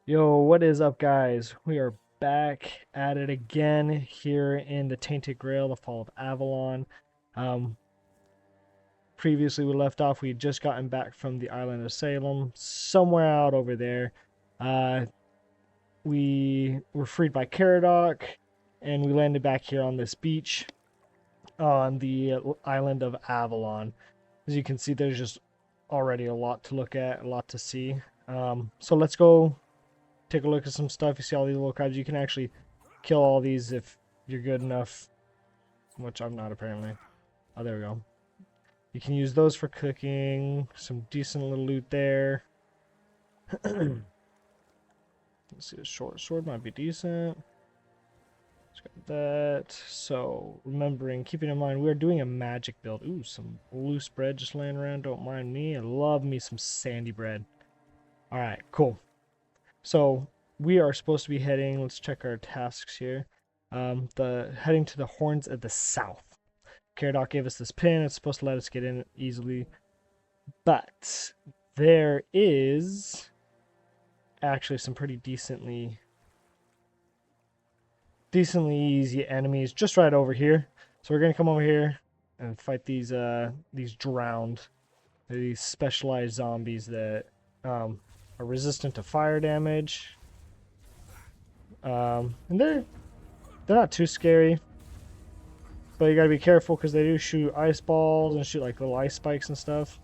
Yo, what is up, guys? We are back at it again here in the Tainted Grail, the Fall of Avalon. Um, Previously, we left off, we had just gotten back from the island of Salem, somewhere out over there. Uh, we were freed by Caradoc, and we landed back here on this beach on the island of Avalon. As you can see, there's just already a lot to look at, a lot to see. So let's go take a look at some stuff. You see all these little crabs. You can actually kill all these if you're good enough, which I'm not apparently. Oh, there we go. You can use those for cooking. Some decent little loot there. Let's see, a short sword might be decent. Let's got that. So, remembering, keeping in mind, we are doing a magic build. Ooh, some loose bread just laying around. Don't mind me. I love me some sandy bread. Alright, cool. So, we are supposed to be heading, let's check our tasks here. Heading to the Horns of the South. Caradoc gave us this pin. It's supposed to let us get in easily. But there is actually some pretty decently easy enemies just right over here. So we're gonna come over here and fight these drowned, these specialized zombies that are resistant to fire damage. And they're not too scary, but you gotta be careful because they do shoot ice balls and shoot like little ice spikes and stuff.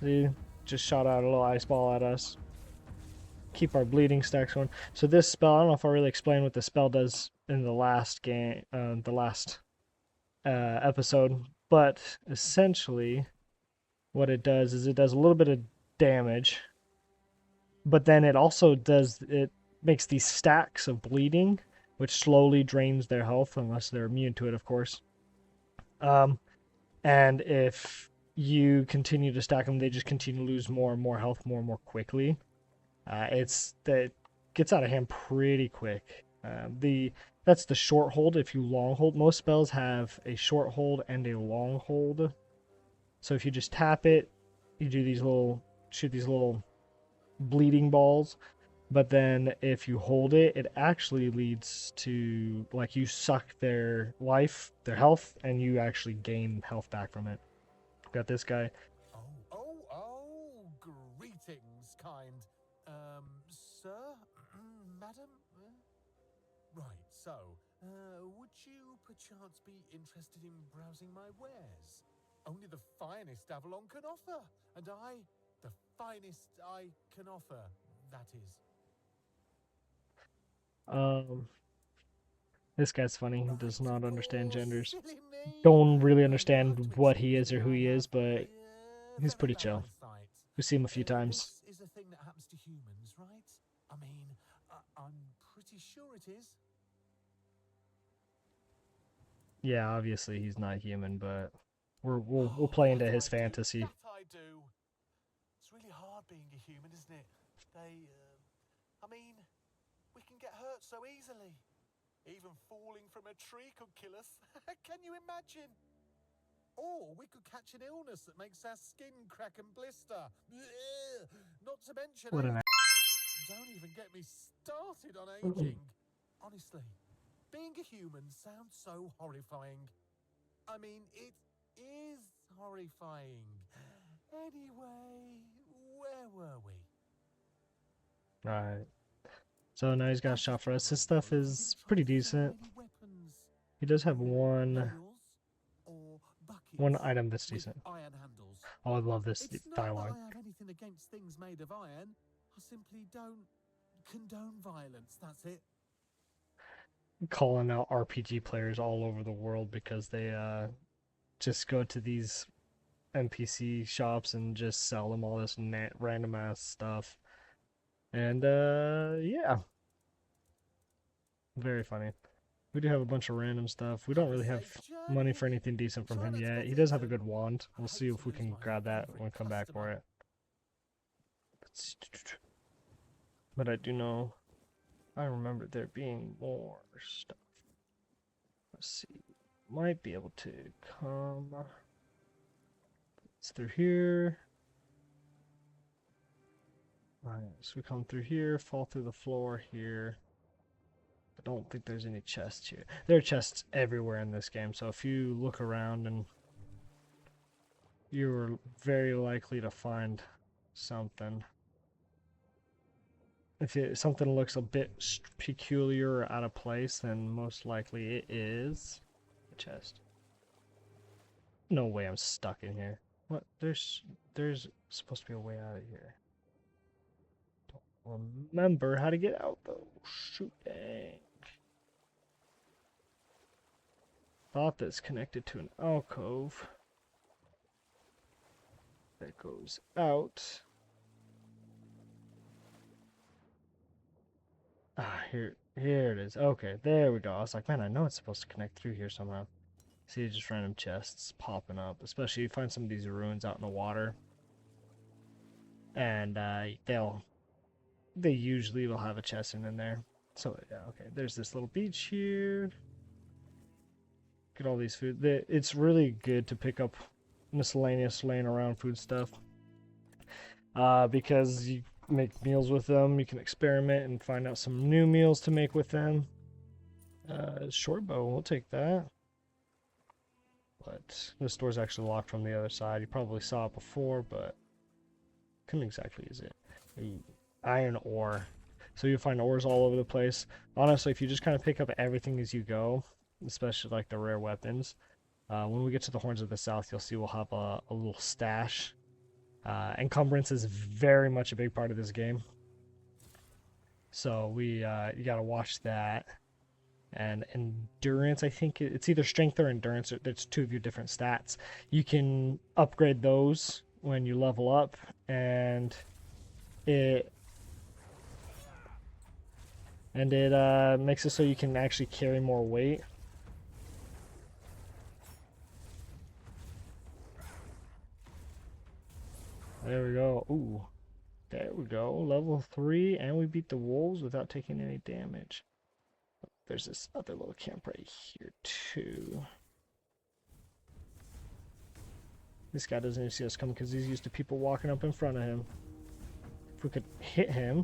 They just shot out a little ice ball at us. Keep our bleeding stacks going. So this spell, I don't know if I really explained what the spell does in the last game, the last episode, but essentially what it does is it does a little bit of damage, but then it makes these stacks of bleeding, which slowly drains their health unless they're immune to it, of course. Um, and if you continue to stack them, they just continue to lose more and more health more and more quickly. It's that gets out of hand pretty quick. The That's the short hold. If you long hold, most spells have a short hold and a long hold. So if you just tap it, you do shoot these little bleeding balls. But then if you hold it, it actually leads to like you suck their life, their health, and you actually gain health back from it. Got this guy. Greetings, kind. Sir? Madam? Right, so, would you perchance be interested in browsing my wares? Only the finest Avalon can offer, and the finest I can offer, that is. Um, this guy's funny. He does Right. not understand Oh, genders. silly me. Don't really I love understand to what he is explain, or and who I he have is, but he's very pretty bad chill. eyesight. We've seen him a few times. This is a thing that happens to humans, right? I mean, I'm pretty sure it is. Yeah, obviously he's not human, but we'll Oh, play that into his I do. fantasy. That I do. It's really hard being a human, isn't it? I mean, we can get hurt so easily. Even falling from a tree could kill us. Can you imagine? Or we could catch an illness that makes our skin crack and blister. Ugh. Not to mention What an age. Don't even get me started on aging. Honestly, being a human sounds so horrifying. I mean, it is horrifying. Anyway, where were we? Alright. So now he's got a I shot just for us. His wonder stuff if we is didn't try pretty to sell decent. any weapons. He does have Maybe nails or one buckets item that's with decent. iron handles. Oh, I love this It's not that dialogue. I have anything against things made of iron. I simply don't condone violence, that's it. Calling out RPG players all over the world because they just go to these NPC shops and just sell them all this random ass stuff. And yeah, very funny. We do have a bunch of random stuff. We don't Have a really have safe money journey. for anything decent from Try him not to yet. get He does have a eaten. good wand. We'll I'd see hate if to we lose can my grab that when we favorite come back for customer. it. But I do know, I remember there being more stuff. Let's see. Might be able to come. It's through here. Alright, so we come through here, fall through the floor here. I don't think there's any chests here. There are chests everywhere in this game, so if you look around, and you're very likely to find something. If something looks a bit peculiar or out of place, then most likely it is a chest. No way I'm stuck in here. What? There's supposed to be a way out of here. Don't remember how to get out though. Shoot, dang. Thought that's connected to an alcove that goes out. Ah, here it is. Okay, there we go. I was like, man, I know it's supposed to connect through here somehow. See, just random chests popping up, especially you find some of these ruins out in the water, and they usually will have a chest in there. So yeah, okay. There's this little beach here. Get all these food. It's really good to pick up miscellaneous laying around food stuff, because you make meals with them. You can experiment and find out some new meals to make with them. Short bow, we'll take that. But this door's actually locked from the other side. You probably saw it before, but couldn't exactly use it. Ooh, iron ore. So you'll find ores all over the place. Honestly, if you just kind of pick up everything as you go, especially like the rare weapons, when we get to the Horns of the South, you'll see we'll have a little stash. Encumbrance is very much a big part of this game. So you gotta watch that. And endurance, I think it's either strength or endurance. There's two of your different stats. You can upgrade those when you level up, and it makes it so you can actually carry more weight. There we go. Ooh, there we go. Level 3, and we beat the wolves without taking any damage. There's this other little camp right here, too. This guy doesn't even see us coming because he's used to people walking up in front of him. If we could hit him.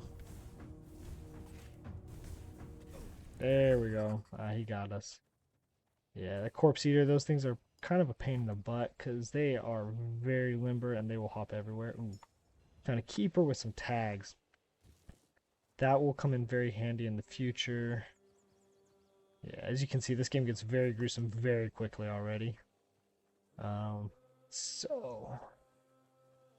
There we go. He got us. Yeah, the corpse eater, those things are kind of a pain in the butt because they are very limber and they will hop everywhere. Ooh, found a keeper with some tags. That will come in very handy in the future. Yeah, as you can see, this game gets very gruesome very quickly already. So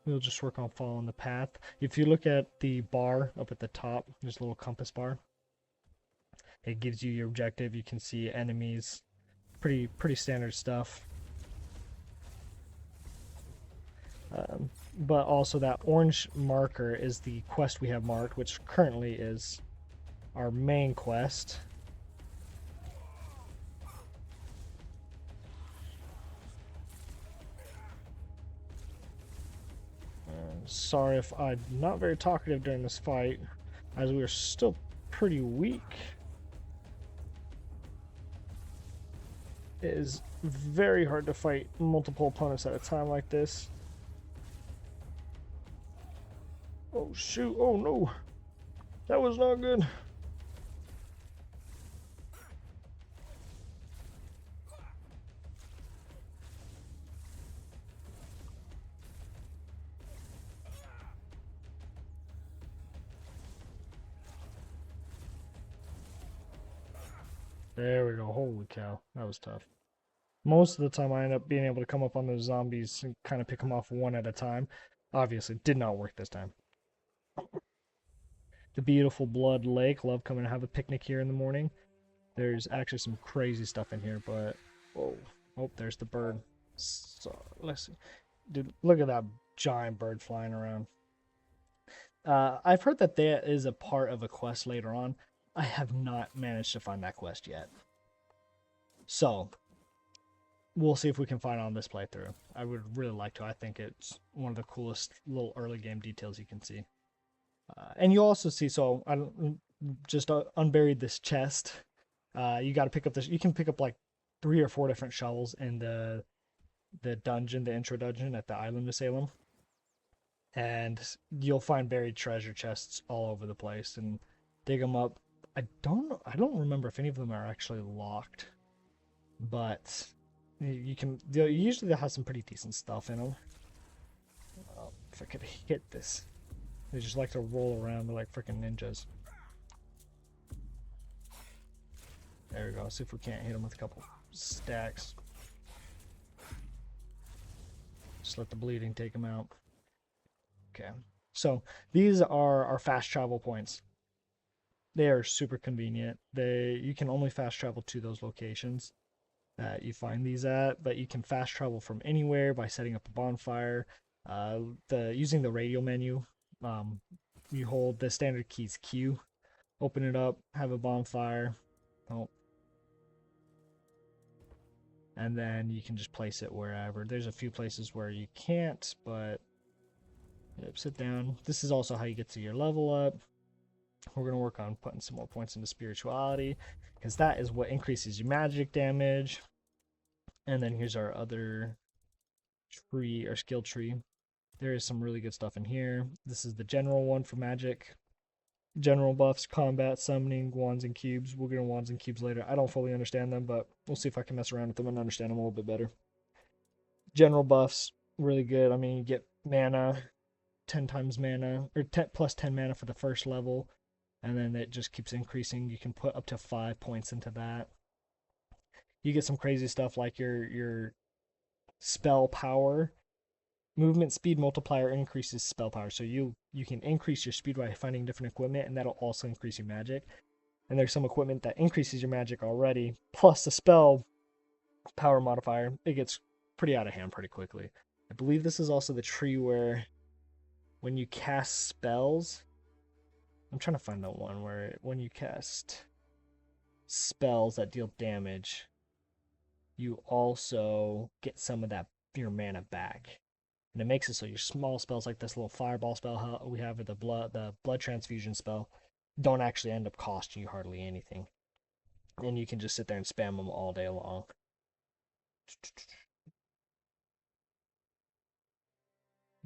we'll just work on following the path. If you look at the bar up at the top, there's a little compass bar. It gives you your objective. You can see enemies. Pretty standard stuff. But also that orange marker is the quest we have marked, which currently is our main quest. Sorry if I'm not very talkative during this fight, as we are still pretty weak. It is very hard to fight multiple opponents at a time like this. Oh shoot, oh no! That was not good. There we go. Holy cow. That was tough. Most of the time I end up being able to come up on those zombies and kind of pick them off one at a time. Obviously, did not work this time. The beautiful Blood Lake. Love coming to have a picnic here in the morning. There's actually some crazy stuff in here, but... Whoa. Oh, there's the bird. So, let's see. Dude, look at that giant bird flying around. I've heard that there is a part of a quest later on. I have not managed to find that quest yet. So, we'll see if we can find it on this playthrough. I would really like to. I think it's one of the coolest little early game details you can see. And you also see, so I just unburied this chest. You got to pick up this. You can pick up like 3 or 4 different shovels in the dungeon, the intro dungeon at the island of Salem. and you'll find buried treasure chests all over the place and dig them up. I don't remember if any of them are actually locked, but you can. Usually they'll have some pretty decent stuff in them. If I could hit this, they just like to roll around like freaking ninjas. There we go. See if we can't hit them with a couple stacks. Just let the bleeding take them out. Okay. So these are our fast travel points. They are super convenient. You can only fast travel to those locations that you find these at, but you can fast travel from anywhere by setting up a bonfire. Using the radio menu, you hold the standard keys Q, open it up, have a bonfire. Oh, and then you can just place it wherever. There's a few places where you can't, but yep, sit down. This is also how you get to your level up. We're going to work on putting some more points into spirituality, because that is what increases your magic damage. And then here's our other tree, our skill tree. There is some really good stuff in here. This is the general one for magic. General buffs, combat, summoning, wands and cubes. We'll get on wands and cubes later. I don't fully understand them, but we'll see if I can mess around with them and understand them a little bit better. General buffs, really good. I mean, you get mana, 10 times mana, or 10, plus 10 mana for the first level, and then it just keeps increasing. You can put up to 5 points into that. You get some crazy stuff like your spell power. Movement speed multiplier increases spell power. So you can increase your speed by finding different equipment, and that'll also increase your magic. And there's some equipment that increases your magic already, plus the spell power modifier. It gets pretty out of hand pretty quickly. I believe this is also the tree where when you cast spells, I'm trying to find the one where when you cast spells that deal damage, you also get some of that your mana back. And it makes it so your small spells like this little fireball spell we have, or the blood transfusion spell, don't actually end up costing you hardly anything. And you can just sit there and spam them all day long.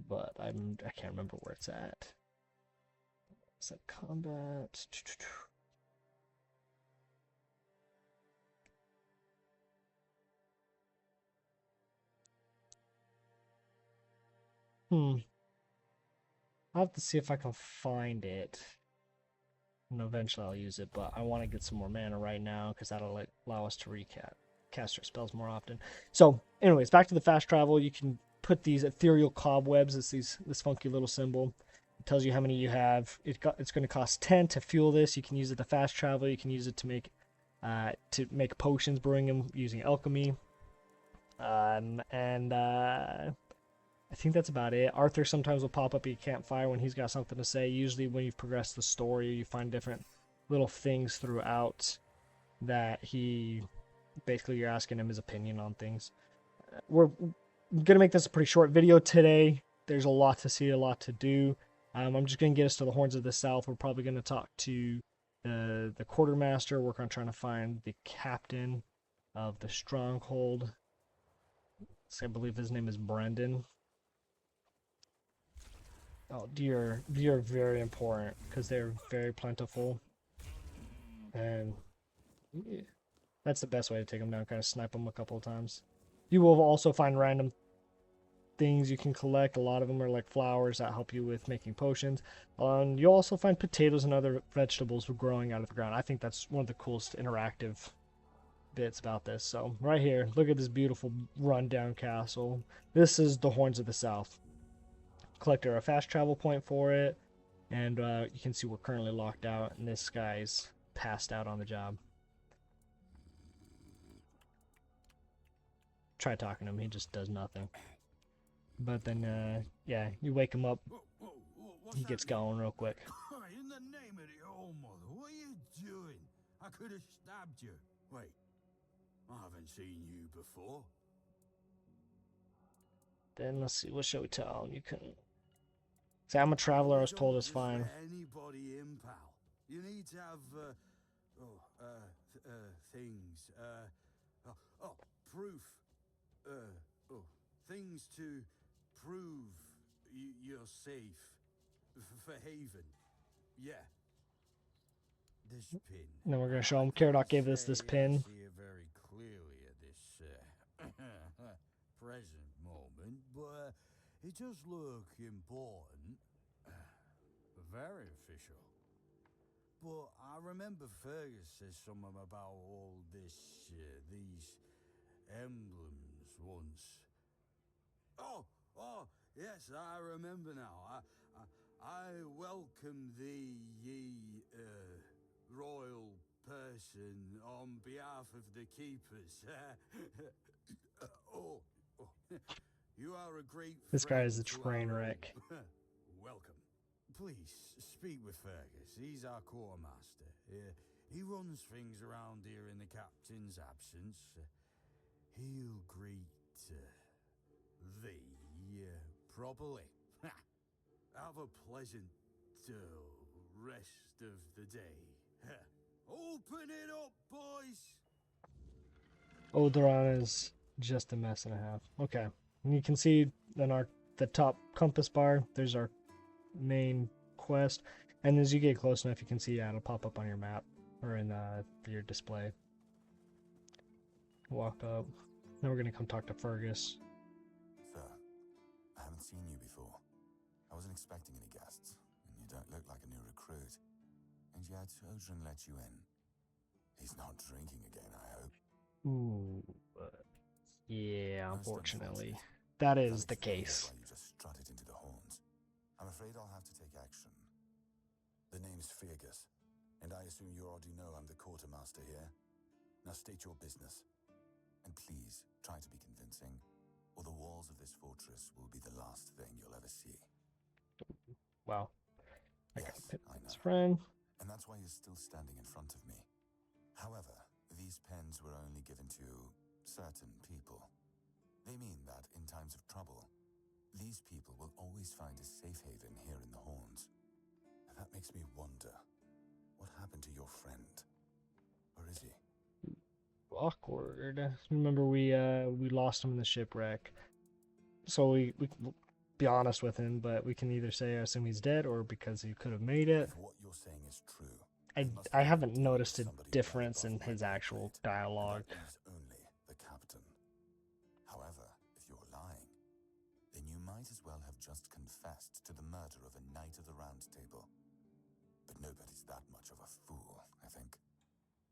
But I can't remember where it's at. Is that combat? I'll have to see if I can find it. And eventually I'll use it, but I want to get some more mana right now because that'll allow us to cast our spells more often. So, anyways, back to the fast travel. You can put these ethereal cobwebs. It's this funky little symbol. It tells you how many you have. It's going to cost 10 to fuel this. You can use it to fast travel. You can use it to make potions, brewing them using alchemy. I think that's about it. Arthur sometimes will pop up at your campfire when he's got something to say. Usually when you've progressed the story, you find different little things throughout that basically you're asking him his opinion on things. We're going to make this a pretty short video today. There's a lot to see, a lot to do. I'm just going to get us to the Horns of the South. We're probably going to talk to the quartermaster, work on trying to find the captain of the stronghold. So I believe his name is Brendan. Oh, deer are very important because they're very plentiful, and yeah, that's the best way to take them down. Kind of snipe them a couple of times. You will also find random things you can collect. A lot of them are like flowers that help you with making potions. You'll also find potatoes and other vegetables growing out of the ground. I think that's one of the coolest interactive bits about this. So right here, look at this beautiful rundown castle. This is the Horns of the South. Collected a fast travel point for it, and you can see we're currently locked out, and this guy's passed out on the job. Try talking to him, he just does nothing. But then, yeah, you wake him up, he gets going real quick. In the name of the old mother, what are you doing? I could have stabbed you. Wait, I haven't seen you before. Then let's see, what shall we tell him? You can say, I'm a traveler, I was told it's fine. Anybody in, pal. You need to have, things, proof, things to prove you're safe. For Haven. Yeah. This pin. And then we're going to show I him. can't Caradoc gave us this say I pin. see it very clearly at this present moment, but it does look important. Very official. But I remember Fergus said something about all this, these emblems once. Oh, yes, I remember now. I welcome thee, ye, royal person, on behalf of the keepers. oh, you are a great This guy is a friend to train our wreck. own. Welcome. Please, speak with Fergus. He's our quartermaster. He runs things around here in the captain's absence. He'll greet thee properly. Have a pleasant rest of the day. Open it up, boys! Odoron is just a mess and a half. Okay. And you can see on the top compass bar, there's our main quest. And as you get close enough, you can see it'll pop up on your map or in your display. Walk up. Now we're going to come talk to Fergus. Sir, I haven't seen you before. I wasn't expecting any guests, and you don't look like a new recruit. And yet, Odrin let you in. He's not drinking again, I hope. Ooh. Yeah, Most unfortunately. unfortunate. That is the explains case. Why you just strutted into the horns. I'm afraid I'll have to take action. The name's Fergus, and I assume you already know I'm the quartermaster here. Now state your business. And please, try to be convincing, or the walls of this fortress will be the last thing you'll ever see. Wow. Yes, I His know. friend. And that's why you're still standing in front of me. However, these pens were only given to certain people. They mean that in times of trouble, these people will always find a safe haven here in the Horns. And that makes me wonder, what happened to your friend? Where is he? Awkward. Remember we lost him in the shipwreck. So we can be honest with him, but we can either say I assume he's dead or because he could have made it. If what you're saying is true, I haven't noticed a difference in his actual dialogue. That leaves only the captain. However, if you're lying, then you might as well have just confessed to the murder of a knight of the Round Table. But nobody's that much of a fool, I think.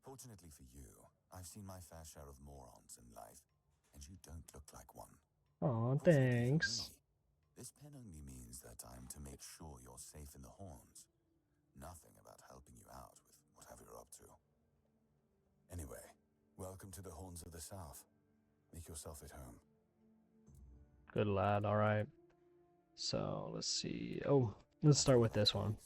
Fortunately for you, I've seen my fair share of morons in life, and you don't look like one. Aw, Fortunately for thanks. me, this pen only means that I'm to make sure you're safe in the Horns. Nothing about helping you out with whatever you're up to. Anyway, welcome to the Horns of the South. Make yourself at home. Good lad, alright. So, let's see. Oh, let's start with this one.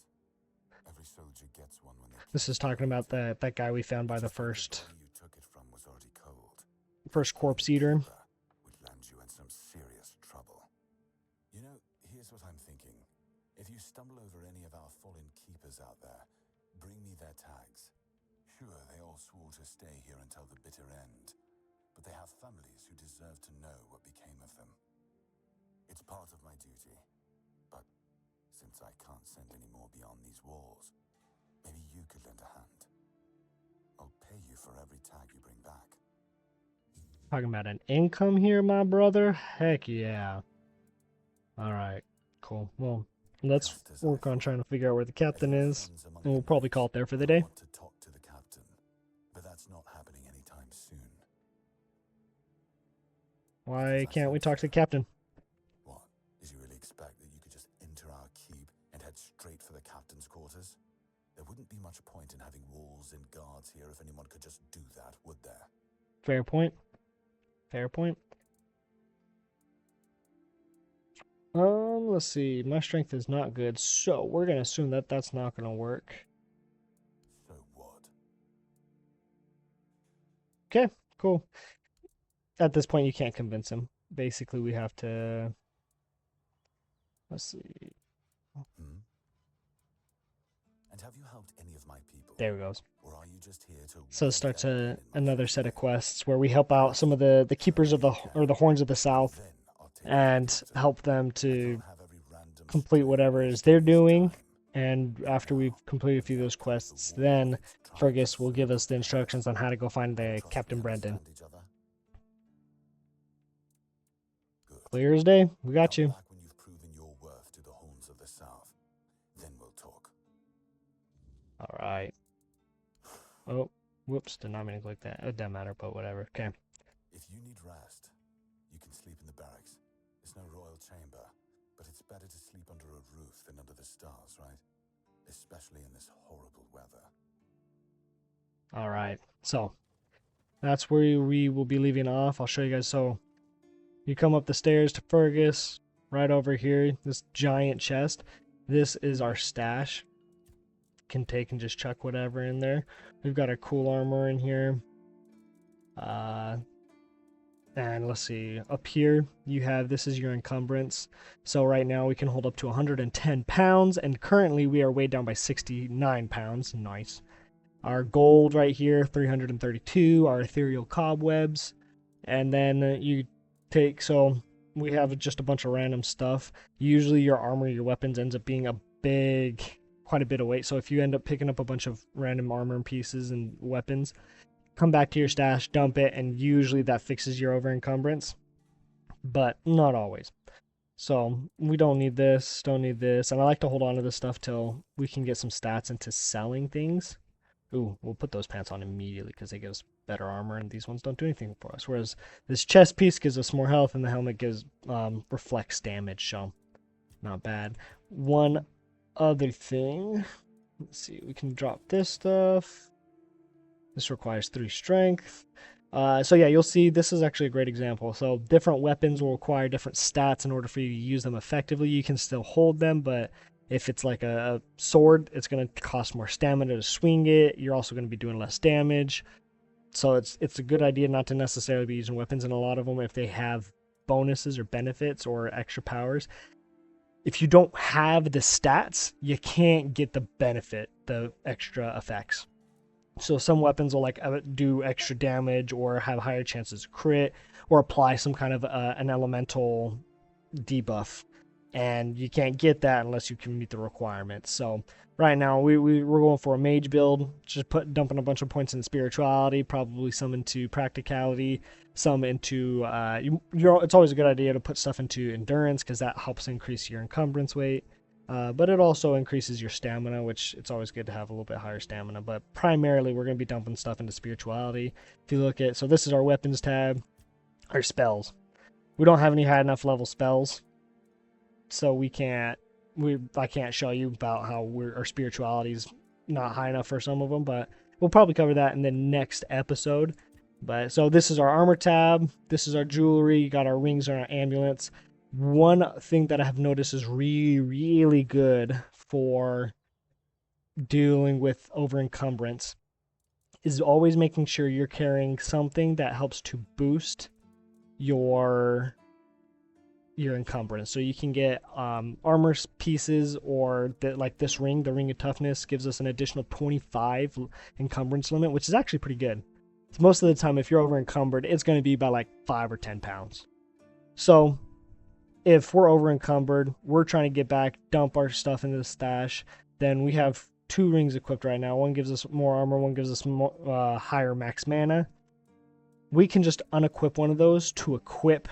Every soldier gets one when they This is talking about that guy we found by the first body you took it from was already cold. corpse eater. Would land you in some serious trouble. You know, here's what I'm thinking. If you stumble over any of our fallen keepers out there, bring me their tags. Sure, they all swore to stay here until the bitter end, but they have families who deserve to know what became of them. It's part of my duty, but since I can't send any more beyond these walls, maybe you could lend a hand. I'll pay you for every tag you bring back. Talking about an income here, my brother? Heck yeah. Alright, cool. Well, let's work on trying to figure out where the captain is, and we'll probably call it there for the day. I want to talk to the captain, but that's not happening anytime soon. Why can't we talk to the captain? What? Did you really expect that you could just enter our keep and head straight for the captain's quarters? There wouldn't be much point in having walls and guards here if anyone could just do that, would there? Fair point. Fair point. Let's see. My strength is not good, so we're gonna assume that that's not gonna work. So what? Okay, cool. At this point, you can't convince him. Basically, we have to... Let's see. Hmm? And have you helped any of my people? There we go. Or are you just here to So it wave starts that pen in my another face set of again? quests where we help out some of the keepers of the Horns of the South Then I'll take and you to the help them I to can't have every complete whatever it is they're doing. And after we've completed a few of those quests, then Fergus will give us the instructions on how to go find the Captain Brendan. Clear as day. We got you. Back when you've proven your worth to the horns of the south. Then we'll talk. All right. Oh, whoops. Did not mean to click that. It doesn't matter, but whatever. Okay. If you need rest, you can sleep in the barracks. It's no royal chamber, but it's better to sleep under a roof than under the stars, right? Especially in this horrible weather. All right. So that's where we will be leaving off. I'll show you guys. So you come up the stairs to Fergus, right over here, this giant chest. This is our stash. Can take and just chuck whatever in there. We've got our cool armor in here. And let's see, up here you have, this is your encumbrance. So right now we can hold up to 110 pounds, and currently we are weighed down by 69 pounds. Nice. Our gold right here, 332. Our ethereal cobwebs. And then you take, so we have just a bunch of random stuff. Usually your armor, your weapons ends up being quite a bit of weight. So if you end up picking up a bunch of random armor and pieces and weapons, come back to your stash, dump it, and usually that fixes your over encumbrance, but not always. So we don't need this, and I like to hold on to this stuff till we can get some stats into selling things. Ooh, we'll put those pants on immediately because they give us better armor, and these ones don't do anything for us. Whereas this chest piece gives us more health, and the helmet gives reflects damage, so not bad. One other thing, let's see, we can drop this stuff. This requires 3 strength. So yeah, you'll see this is actually a great example. So different weapons will require different stats in order for you to use them effectively. You can still hold them, but if it's like a sword, it's going to cost more stamina to swing it. You're also going to be doing less damage. So it's a good idea not to necessarily be using weapons in a lot of them if they have bonuses or benefits or extra powers. If you don't have the stats, you can't get the benefit, the extra effects. So some weapons will like do extra damage or have higher chances to crit or apply some kind of an elemental debuff, and you can't get that unless you can meet the requirements. So right now we're going for a mage build, just dumping a bunch of points in spirituality, probably some into practicality, some into it's always a good idea to put stuff into endurance because that helps increase your encumbrance weight. But it also increases your stamina, which it's always good to have a little bit higher stamina. But primarily, we're going to be dumping stuff into spirituality. If you look at, so this is our weapons tab, our spells. We don't have any high enough level spells, so I can't show you about how our spirituality is not high enough for some of them. But we'll probably cover that in the next episode. But so this is our armor tab. This is our jewelry. You got our rings and our amulets. One thing that I have noticed is really, really good for dealing with over encumbrance is always making sure you're carrying something that helps to boost your encumbrance. So you can get armor pieces, or like this ring, the ring of toughness, gives us an additional 25 encumbrance limit, which is actually pretty good. So most of the time, if you're over encumbered, it's going to be by like 5 or 10 pounds. So if we're over encumbered, we're trying to get back, dump our stuff into the stash, then we have 2 rings equipped right now. One gives us more armor, one gives us more, higher max mana. We can just unequip one of those to equip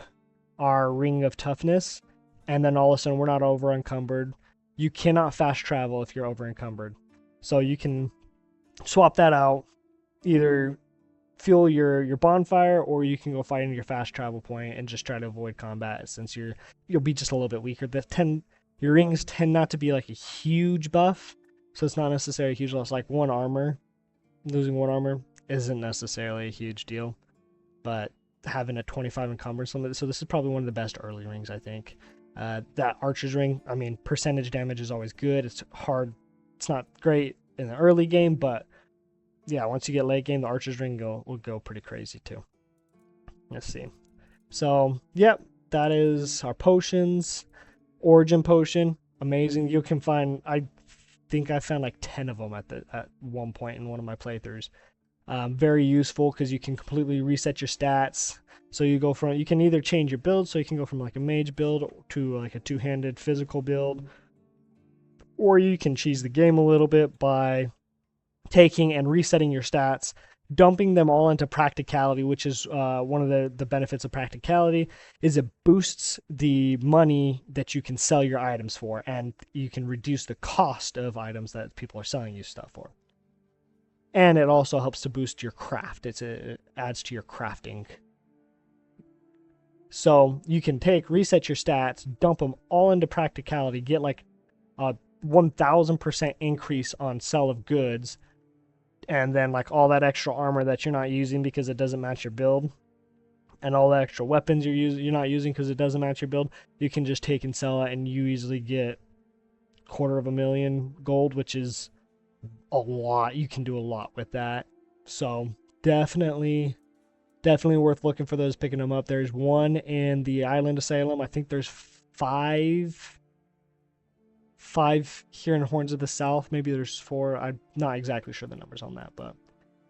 our ring of toughness, and then all of a sudden we're not over encumbered. You cannot fast travel if you're over encumbered. So you can swap that out, either fuel your bonfire, or you can go fight in your fast travel point and just try to avoid combat, since you'll be just a little bit weaker. Your rings tend not to be like a huge buff, so it's not necessarily a huge loss. Like losing one armor isn't necessarily a huge deal, but having a 25 encumbrance limit, so this is probably one of the best early rings, I think. That archer's ring, I mean, percentage damage is always good. It's hard, it's not great in the early game, but yeah, once you get late game, the archer's ring will go pretty crazy too. Let's see. So, yep, that is our potions. Origin potion, amazing. You can find, I think I found like 10 of them at one point in one of my playthroughs. Very useful because you can completely reset your stats. So you can either change your build, so you can go from like a mage build to like a two-handed physical build, or you can cheese the game a little bit by taking and resetting your stats, dumping them all into practicality, which is one of the benefits of practicality, is it boosts the money that you can sell your items for, and you can reduce the cost of items that people are selling you stuff for. And it also helps to boost your craft. It adds to your crafting. So you can reset your stats, dump them all into practicality, get like a 1000% increase on sell of goods, and then like all that extra armor that you're not using because it doesn't match your build, and all the extra weapons you're not using because it doesn't match your build, you can just take and sell it, and you easily get $250,000 gold, which is a lot. You can do a lot with that. So definitely worth looking for those, picking them up. There's one in the island asylum. I think there's five here in Horns of the South. Maybe there's 4. I'm not exactly sure the numbers on that, but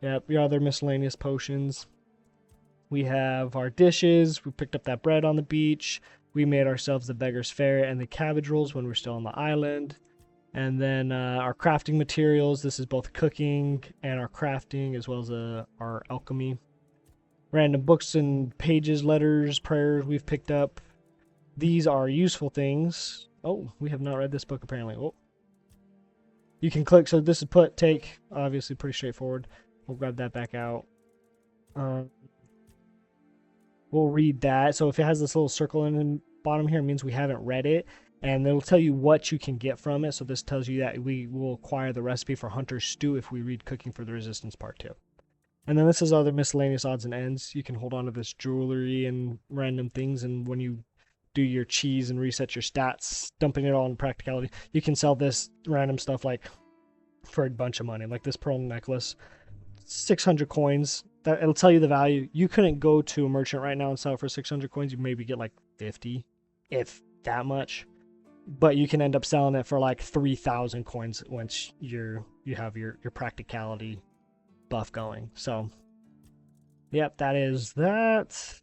yeah, your other miscellaneous potions. We have our dishes. We picked up that bread on the beach. We made ourselves the beggar's ferret and the cabbage rolls when we're still on the island. And then our crafting materials. This is both cooking and our crafting, as well as our alchemy. Random books and pages, letters, prayers we've picked up. These are useful things. Oh, we have not read this book apparently. Oh. You can click, so this is put, take, obviously pretty straightforward. We'll grab that back out. We'll read that. So if it has this little circle in the bottom here, it means we haven't read it. And it'll tell you what you can get from it. So this tells you that we will acquire the recipe for Hunter's Stew if we read Cooking for the Resistance Part 2. And then this is other miscellaneous odds and ends. You can hold on to this jewelry and random things, and when you do your cheese and reset your stats, dumping it all in practicality, you can sell this random stuff like for a bunch of money. Like this pearl necklace, 600 coins. It'll tell you the value. You couldn't go to a merchant right now and sell it for 600 coins. You maybe get like 50, if that much. But you can end up selling it for like 3,000 coins once you have your practicality buff going. So yep, that is that.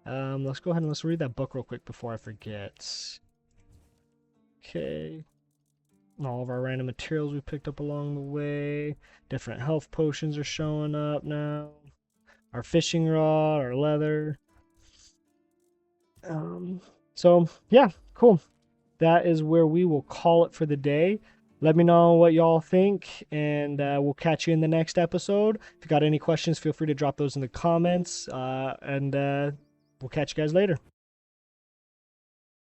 Let's go ahead and let's read that book real quick before I forget. Okay. All of our random materials we picked up along the way. Different health potions are showing up now. Our fishing rod, our leather. So yeah, cool. That is where we will call it for the day. Let me know what y'all think, and we'll catch you in the next episode. If you got any questions, feel free to drop those in the comments, and we'll catch you guys later.